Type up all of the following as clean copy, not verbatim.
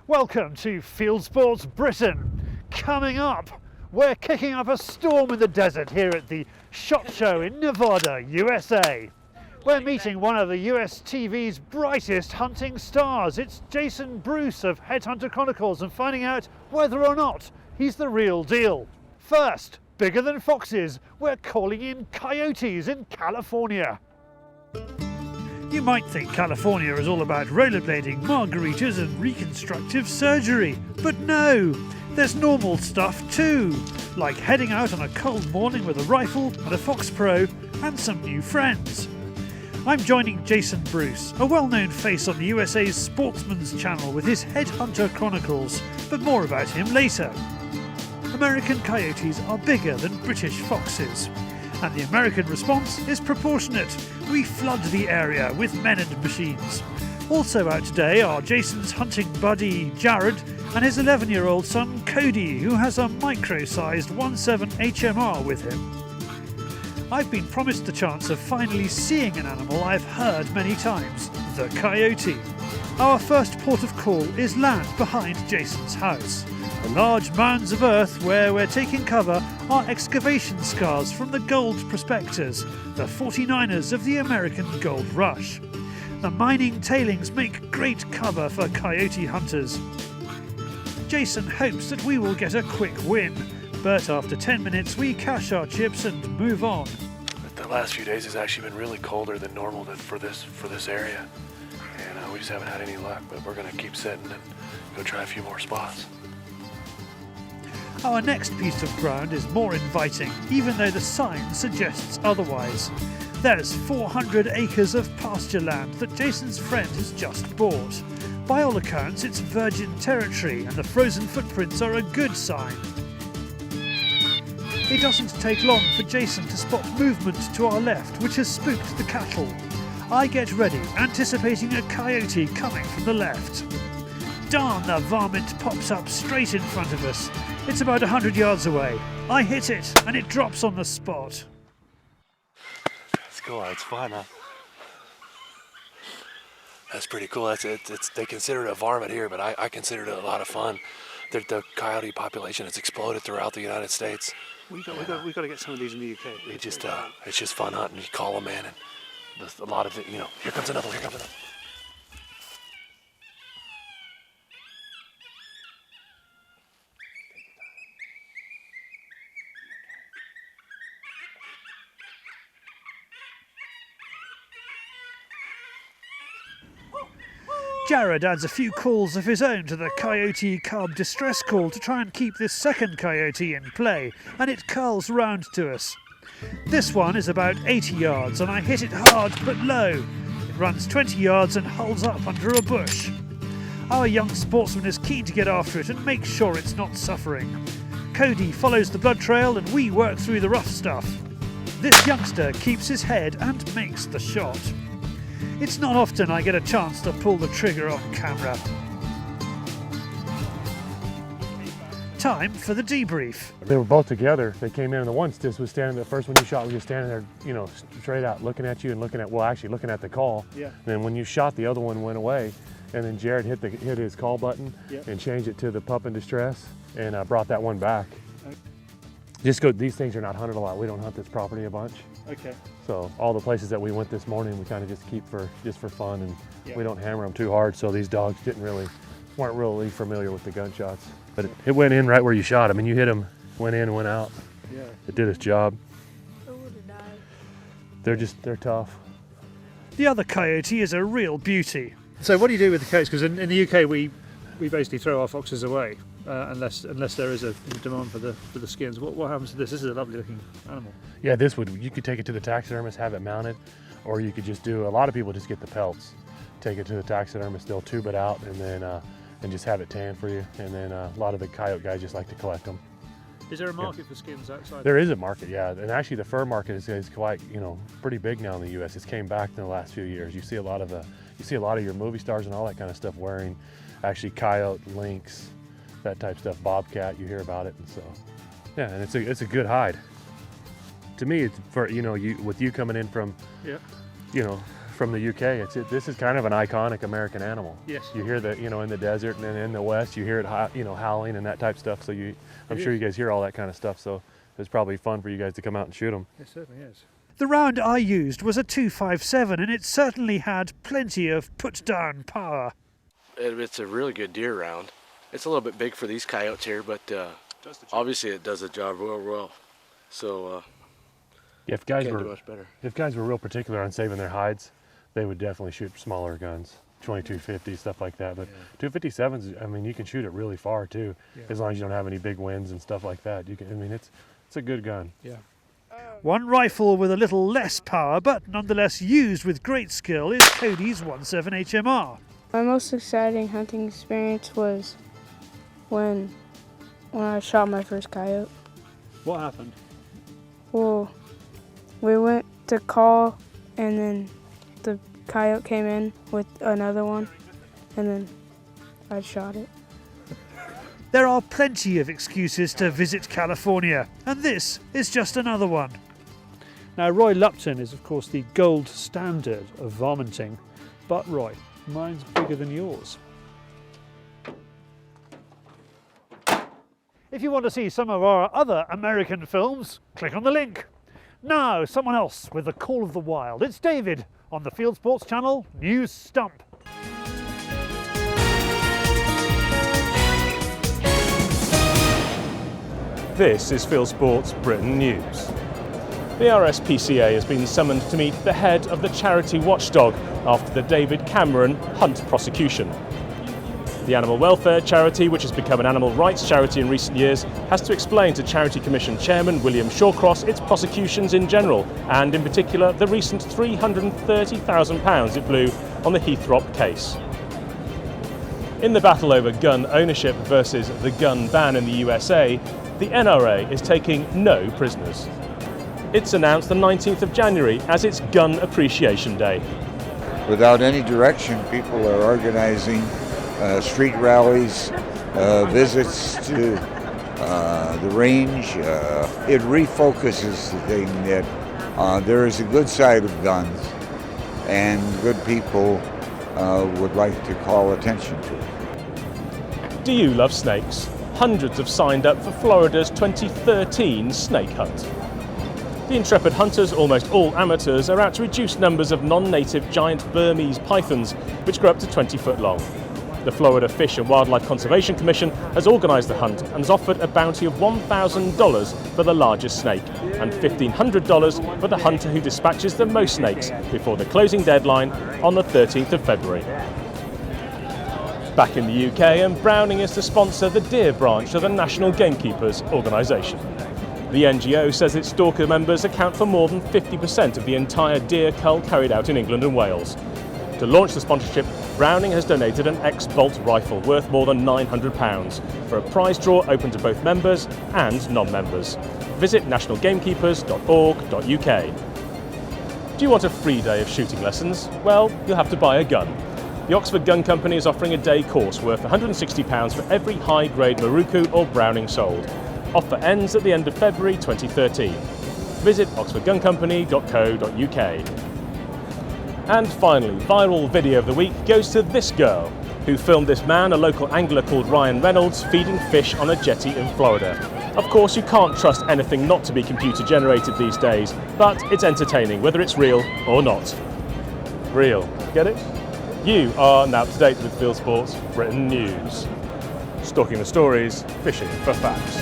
Welcome to Fieldsports Britain. Coming up, we're kicking up a storm in the desert here at the SHOT Show in Nevada, USA. We're meeting one of the US TV's brightest hunting stars. It's Jason Bruce of Headhunter Chronicles, and finding out whether or not he's the real deal. First, bigger than foxes, we're calling in coyotes in California. You might think California is all about rollerblading, margaritas and reconstructive surgery, but no, there's normal stuff too, like heading out on a cold morning with a rifle and a Fox Pro and some new friends. I'm joining Jason Bruce, a well-known face on the USA's Sportsman Channel with his Headhunter Chronicles, but more about him later. American coyotes are bigger than British foxes, and the American response is proportionate. We flood the area with men and machines. Also out today are Jason's hunting buddy Jared and his 11-year-old son Cody, who has a micro-sized 1.7 HMR with him. I've been promised the chance of finally seeing an animal I've heard many times, the coyote. Our first port of call is land behind Jason's house. The large mounds of earth where we're taking cover are excavation scars from the gold prospectors, the 49ers of the American gold rush. The mining tailings make great cover for coyote hunters. Jason hopes that we will get a quick win, but after 10 minutes we cash our chips and move on. The last few days has actually been really colder than normal for this area, and we just haven't had any luck, but we're going to keep sitting and go try a few more spots. Our next piece of ground is more inviting, even though the sign suggests otherwise. There's 400 acres of pasture land that Jason's friend has just bought. By all accounts, it's virgin territory, and the frozen footprints are a good sign. It doesn't take long for Jason to spot movement to our left, which has spooked the cattle. I get ready, anticipating a coyote coming from the left. Darn, the varmint pops up straight in front of us. It's about 100 yards away. I hit it, and it drops on the spot. That's cool. It's fun, huh? That's pretty cool. They consider it a varmint here, but I consider it a lot of fun. The coyote population has exploded throughout the United States. We've got to get some of these in the UK. It's just fun hunting. You call them in, and there's a lot of it. You know, here comes another. Jared adds a few calls of his own to the coyote cub distress call to try and keep this second coyote in play, and it curls round to us. This one is about 80 yards, and I hit it hard but low. It runs 20 yards and hulls up under a bush. Our young sportsman is keen to get after it and make sure it's not suffering. Cody follows the blood trail and we work through the rough stuff. This youngster keeps his head and makes the shot. It's not often I get a chance to pull the trigger on camera. Time for the debrief. They were both together. They came in, and the one just was standing, the first one you shot was just standing there, you know, straight out looking at you and looking at the call. Yeah. And then when you shot, the other one went away, and then Jared hit his call button, yep, and changed it to the pup in distress, and brought that one back. Okay. These things are not hunted a lot. We don't hunt this property a bunch. Okay. So all the places that we went this morning, we kind of just keep for fun, and yeah, we don't hammer them too hard. So these dogs weren't really familiar with the gunshots. But it went in right where you shot. I mean, you hit them, went in and went out. Yeah. It did its job. I would have died. They're tough. The other coyote is a real beauty. So what do you do with the coyotes? Because in the UK we basically throw our foxes away unless there is a demand for the skins. What happens to this? This is a lovely looking animal. Yeah, you could take it to the taxidermist, have it mounted. or you could just do, a lot of people just get the pelts, take it to the taxidermist, they'll tube it out and then and just have it tanned for you. And then a lot of the coyote guys just like to collect them. Is there a market for skins outside? There is a market, yeah. And actually the fur market is quite, pretty big now in the U.S. It's came back in the last few years. You see a lot of your movie stars and all that kind of stuff wearing actually coyote, lynx, that type stuff, bobcat, you hear about it. And so, yeah, and it's a good hide. To me, it's for, with you coming in from, from the UK, this is kind of an iconic American animal. Yes. You hear that, in the desert and then in the West, you hear it, howling and that type of stuff. So I'm sure you guys hear all that kind of stuff. So it's probably fun for you guys to come out and shoot them. It certainly is. The round I used was a 257, and it certainly had plenty of put-down power. It's a really good deer round. It's a little bit big for these coyotes here, but obviously it does the job real well. So if guys can't do much better. If guys were real particular on saving their hides, they would definitely shoot smaller guns, 2250, stuff like that. But 257s, I mean, you can shoot it really far too, as long as you don't have any big winds and stuff like that. You can, I mean, it's a good gun. Yeah. One rifle with a little less power, but nonetheless used with great skill, is Cody's 17 HMR. My most exciting hunting experience was when I shot my first coyote. What happened? Well, we went to call, and then the coyote came in with another one, and then I shot it. There are plenty of excuses to visit California, and this is just another one. Now, Roy Lupton is, of course, the gold standard of varminting, but Roy, mine's bigger than yours. If you want to see some of our other American films, click on the link. Now, someone else with the call of the wild. It's David on the Fieldsports Channel News Stump. This is Fieldsports Britain News. The RSPCA has been summoned to meet the head of the charity watchdog after the David Cameron hunt prosecution. The animal welfare charity, which has become an animal rights charity in recent years, has to explain to Charity Commission Chairman William Shawcross its prosecutions in general, and in particular the recent £330,000 it blew on the Heathrop case. In the battle over gun ownership versus the gun ban in the USA, the NRA is taking no prisoners. It's announced the 19th of January as its Gun Appreciation Day. Without any direction, people are organizing street rallies, visits to the range. It refocuses the thing that there is a good side of guns, and good people would like to call attention to it. Do you love snakes? Hundreds have signed up for Florida's 2013 snake hunt. The intrepid hunters, almost all amateurs, are out to reduce numbers of non-native giant Burmese pythons, which grow up to 20 foot long. The Florida Fish and Wildlife Conservation Commission has organised the hunt and has offered a bounty of $1,000 for the largest snake and $1,500 for the hunter who dispatches the most snakes before the closing deadline on the 13th of February. Back in the UK, and Browning is to sponsor the deer branch of the National Gamekeepers organisation. The NGO says its stalker members account for more than 50% of the entire deer cull carried out in England and Wales. To launch the sponsorship, Browning has donated an ex-bolt rifle worth more than £900 for a prize draw open to both members and non-members. Visit nationalgamekeepers.org.uk. Do you want a free day of shooting lessons? Well, you'll have to buy a gun. The Oxford Gun Company is offering a day course worth £160 for every high-grade Maruku or Browning sold. Offer ends at the end of February 2013. Visit oxfordguncompany.co.uk. And finally, viral video of the week goes to this girl, who filmed this man, a local angler called Ryan Reynolds, feeding fish on a jetty in Florida. Of course, you can't trust anything not to be computer generated these days, but it's entertaining, whether it's real or not. Real. Get it? You are now up to date with Fieldsports Britain News. Stalking the stories, fishing for facts.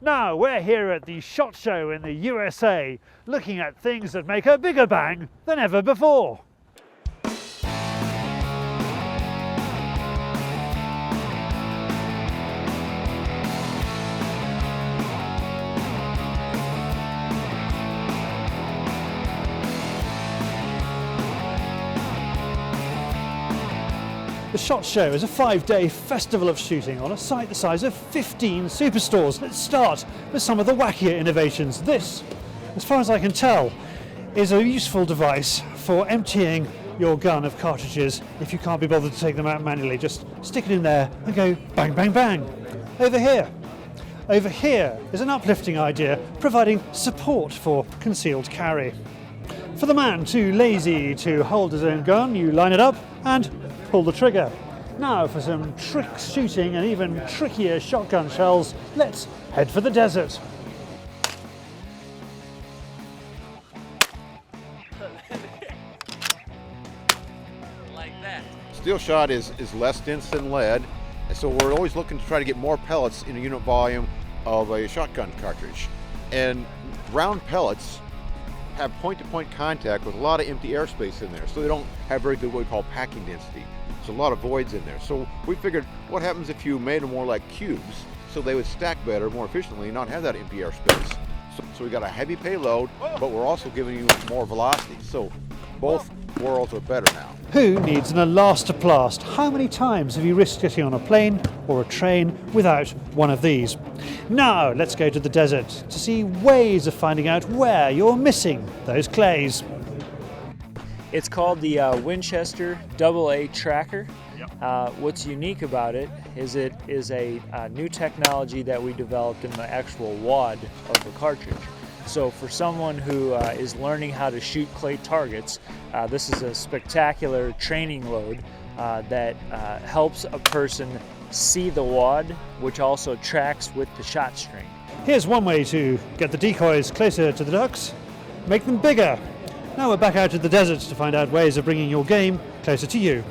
Now we're here at the SHOT Show in the USA, looking at things that make a bigger bang than ever before. SHOT Show is a 5-day festival of shooting on a site the size of 15 superstores. Let's start with some of the wackier innovations. This, as far as I can tell, is a useful device for emptying your gun of cartridges if you can't be bothered to take them out manually. Just stick it in there and go bang, bang, bang. Over here is an uplifting idea providing support for concealed carry. For the man too lazy to hold his own gun, you line it up and pull the trigger. Now for some trick shooting and even trickier shotgun shells, let's head for the desert. Steel shot is less dense than lead, and so we're always looking to try to get more pellets in a unit volume of a shotgun cartridge. And round pellets have point-to-point contact with a lot of empty airspace in there, so they don't have very good what we call packing density. There's a lot of voids in there. So we figured, what happens if you made them more like cubes, so they would stack better, more efficiently, and not have that empty airspace. So we got a heavy payload, but we're also giving you more velocity. So both worlds are better now. Who needs an elastoplast? How many times have you risked getting on a plane or a train without one of these? Now let's go to the desert to see ways of finding out where you're missing those clays. It's called the Winchester AA Tracker. What's unique about it is a new technology that we developed in the actual wad of the cartridge. So for someone who is learning how to shoot clay targets, this is a spectacular training load that helps a person see the wad, which also tracks with the shot string. Here's one way to get the decoys closer to the ducks: make them bigger. Now we're back out in the desert to find out ways of bringing your game closer to you.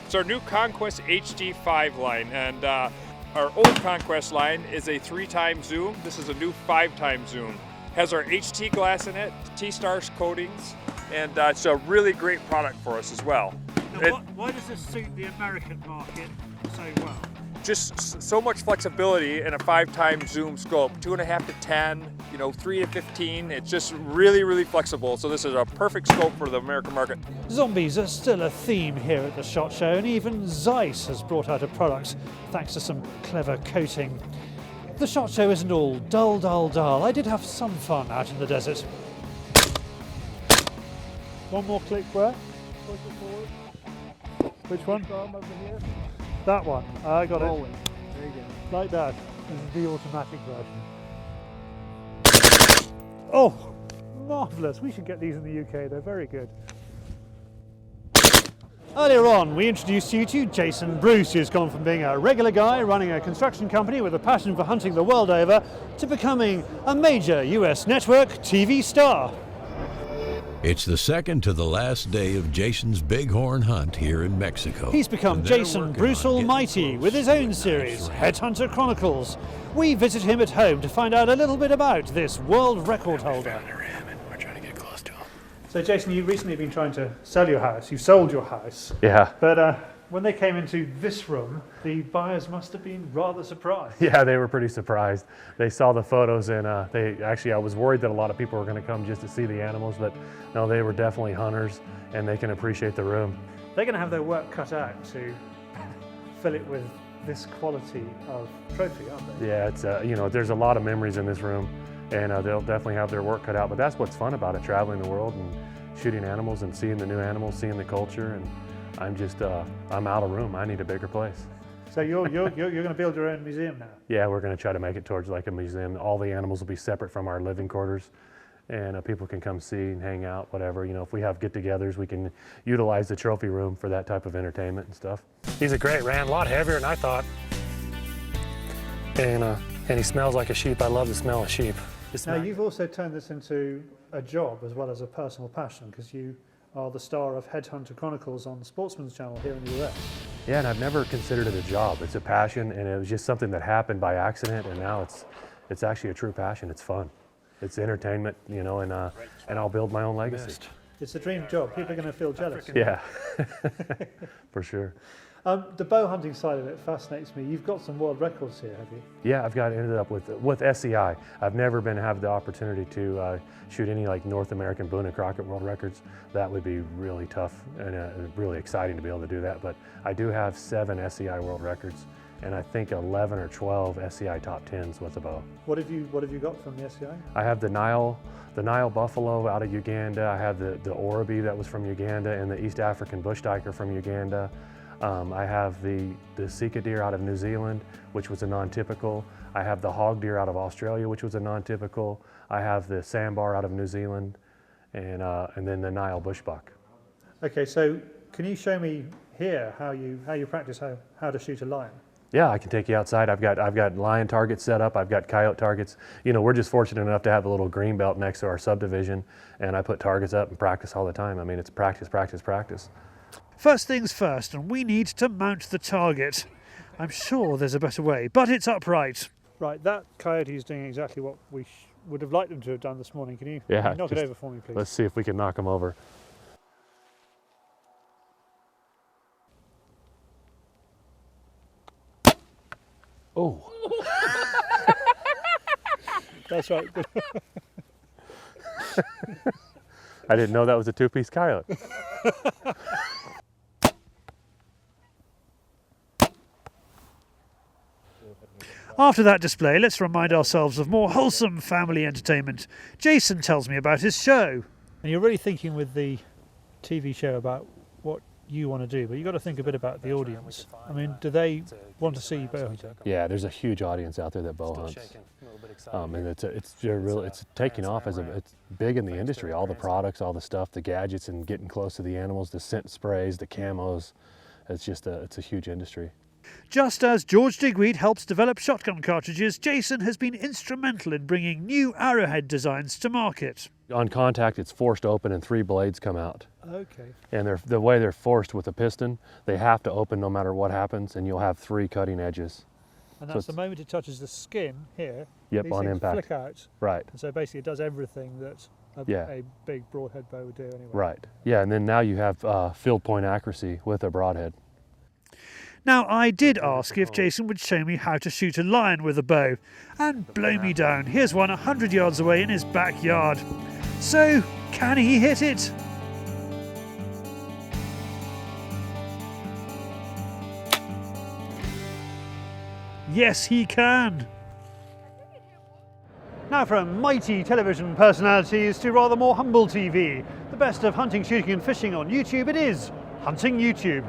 It's our new Conquest HD5 line, and our old Conquest line is a 3-time zoom. This is a new 5-time zoom. Has our HT glass in it, T-star coatings, and it's a really great product for us as well. Now, why does this suit the American market so well? Just so much flexibility in a 5-time zoom scope, 2.5 to 10, 3 to 15. It's just really, really flexible. So this is a perfect scope for the American market. Zombies are still a theme here at the SHOT Show, and even Zeiss has brought out a product thanks to some clever coating. The SHOT Show isn't all dull, dull, dull. I did have some fun out in the desert. One more click where? Which one? That one. I got it. There you go. Like that. This is the automatic version. Oh, marvellous. We should get these in the UK. They're very good. Earlier on, we introduced you to Jason Bruce, who's gone from being a regular guy running a construction company with a passion for hunting the world over to becoming a major US network TV star. It's the second to the last day of Jason's bighorn hunt here in Mexico. He's become Jason Bruce Almighty with his own series, Headhunter Chronicles. We visit him at home to find out a little bit about this world record holder. We're trying to get close to him. So Jason, you've recently been trying to sell your house. You've sold your house. Yeah. But when they came into this room, the buyers must have been rather surprised. Yeah, they were pretty surprised. They saw the photos, and I was worried that a lot of people were going to come just to see the animals, but no, they were definitely hunters, and they can appreciate the room. They're going to have their work cut out to fill it with this quality of trophy, aren't they? Yeah, it's there's a lot of memories in this room, and they'll definitely have their work cut out. But that's what's fun about it, traveling the world and shooting animals and seeing the new animals, seeing the culture. And I'm out of room. I need a bigger place. So you're going to build your own museum now? Yeah, we're going to try to make it towards like a museum. All the animals will be separate from our living quarters, and people can come see and hang out, whatever. If we have get-togethers, we can utilize the trophy room for that type of entertainment and stuff. He's a great ram, a lot heavier than I thought. And he smells like a sheep. I love the smell of sheep. Now you've also turned this into a job as well as a personal passion, because you are the star of Headhunter Chronicles on Sportsman Channel here in the US. Yeah, and I've never considered it a job. It's a passion, and it was just something that happened by accident, and now it's actually a true passion. It's fun. It's entertainment, and I'll build my own legacy. It's a dream job. People are going to feel jealous. Yeah, for sure. The bow hunting side of it fascinates me. You've got some world records here, have you? Yeah, I've ended up with SCI. I've never had the opportunity to shoot any like North American Boone and Crockett world records. That would be really tough and really exciting to be able to do that. But I do have 7 SCI world records, and I think 11 or 12 SCI top 10s with a bow. What have you got from the SCI? I have the Nile buffalo out of Uganda. I have the Oribi that was from Uganda, and the East African bush duiker from Uganda. I have the Sika deer out of New Zealand, which was a non-typical. I have the hog deer out of Australia, which was a non-typical. I have the sandbar out of New Zealand, and then the Nile bushbuck. Okay, so can you show me here how you practice how to shoot a lion? Yeah, I can take you outside. I've got lion targets set up. I've got coyote targets. You know, we're just fortunate enough to have a little green belt next to our subdivision, and I put targets up and practice all the time. I mean, it's practice, practice, practice. First things first, and we need to mount the target. I'm sure there's a better way, but it's upright. Right, that coyote is doing exactly what we would have liked them to have done this morning. Can you knock it over for me, please? Let's see if we can knock them over. Oh. That's right. I didn't know that was a 2-piece coyote. After that display, let's remind ourselves of more wholesome family entertainment. Jason tells me about his show. And you're really thinking with the TV show about what you want to do, but you've got to think a bit about the audience. I mean, do they want to see bow hunting? Yeah, there's a huge audience out there that bow hunts. And it's taking off it's big in the industry. All the products, all the stuff, the gadgets, and getting close to the animals, the scent sprays, the camos. It's a huge industry. Just as George Digweed helps develop shotgun cartridges, Jason has been instrumental in bringing new arrowhead designs to market. On contact, it's forced open and 3 blades come out. Okay. And the way they're forced with a piston, they have to open no matter what happens, and you'll have 3 cutting edges. And that's the moment it touches the skin here. Yep, these on things impact. Flick out. Right. And so basically it does everything that a big broadhead bow would do anyway. Right. Yeah, and then now you have field point accuracy with a broadhead. Now, I did ask if Jason would show me how to shoot a lion with a bow, and blow me down, here's one 100 yards away in his backyard. So, can he hit it? Yes, he can. Now from mighty television personalities to rather more humble TV. The best of hunting, shooting and fishing on YouTube, it is Hunting YouTube.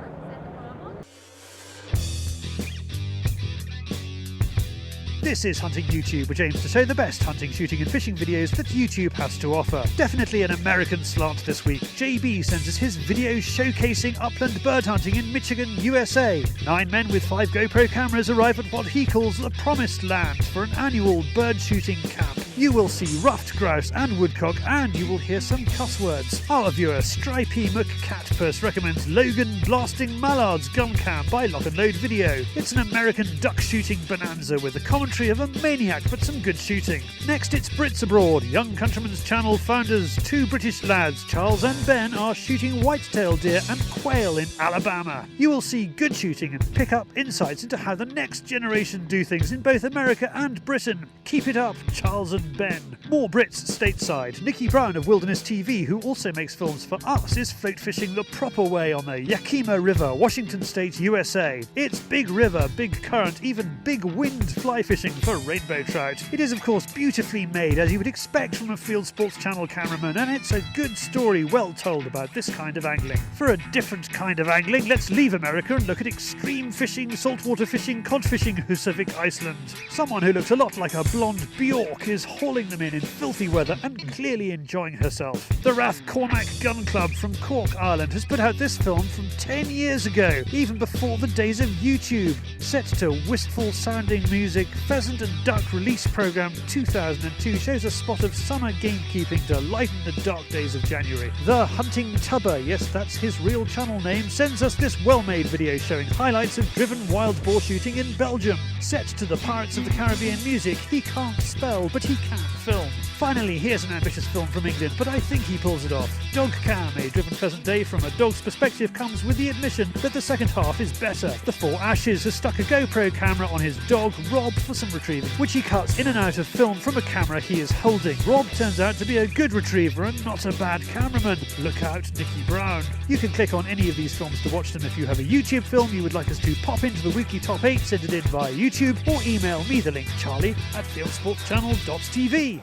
This is Hunting YouTube, which aims to show the best hunting, shooting and fishing videos that YouTube has to offer. Definitely an American slant this week. JB sends us his videos showcasing upland bird hunting in Michigan, USA. 9 men with 5 GoPro cameras arrive at what he calls the Promised Land for an annual bird shooting camp. You will see ruffed grouse and woodcock, and you will hear some cuss words. Our viewer Stripey McCatpurse recommends Logan Blasting Mallards gun cam by Lock and Load Video. It's an American duck shooting bonanza with the commentary of a maniac but some good shooting. Next it's Brits Abroad. Young Countryman's Channel founders, 2 British lads, Charles and Ben, are shooting whitetail deer and quail in Alabama. You will see good shooting and pick up insights into how the next generation do things in both America and Britain. Keep it up, Charles and Ben. More Brits stateside. Nikki Brown of Wilderness TV, who also makes films for us, is float fishing the proper way on the Yakima River, Washington State, USA. It's big river, big current, even big wind fly fishing for rainbow trout. It is of course beautifully made, as you would expect from a Fieldsports Channel cameraman, and it's a good story well told about this kind of angling. For a different kind of angling, let's leave America and look at extreme fishing, saltwater fishing, cod fishing, Husavik, Iceland. Someone who looks a lot like a blonde Bjork is hauling them in filthy weather and clearly enjoying herself. The Rath Cormac Gun Club from Cork, Ireland has put out this film from 10 years ago, even before the days of YouTube. Set to wistful sounding music, Pheasant and Duck release programme 2002 shows a spot of summer gamekeeping to lighten the dark days of January. The Hunting Tubber, yes that's his real channel name, sends us this well-made video showing highlights of driven wild boar shooting in Belgium. Set to the Pirates of the Caribbean music, he can't spell but he can film. Finally, here's an ambitious film from England, but I think he pulls it off. Dog Cam, a driven pheasant day from a dog's perspective, comes with the admission that the second half is better. The Four Ashes has stuck a GoPro camera on his dog, Rob, for some retrieving, which he cuts in and out of film from a camera he is holding. Rob turns out to be a good retriever and not a bad cameraman. Look out, Nicky Brown. You can click on any of these films to watch them if you have a YouTube film you would like us to pop into the weekly top 8 sent it in via YouTube, or email me the link, charlie@fieldsportschannel.tv.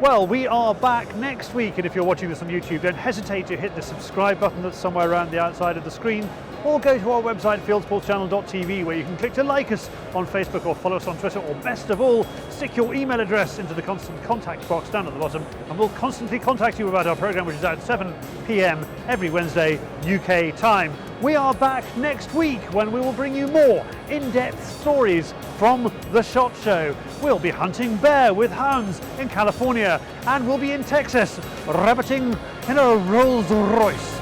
Well, we are back next week, and if you're watching this on YouTube, don't hesitate to hit the subscribe button that's somewhere around the outside of the screen, or go to our website, fieldsportschannel.tv, where you can click to like us on Facebook or follow us on Twitter, or best of all, stick your email address into the constant contact box down at the bottom, and we'll constantly contact you about our programme, which is at 7 p.m. every Wednesday, UK time. We are back next week when we will bring you more in-depth stories from the SHOT Show. We'll be hunting bear with hounds in California, and we'll be in Texas rabbiting in a Rolls Royce.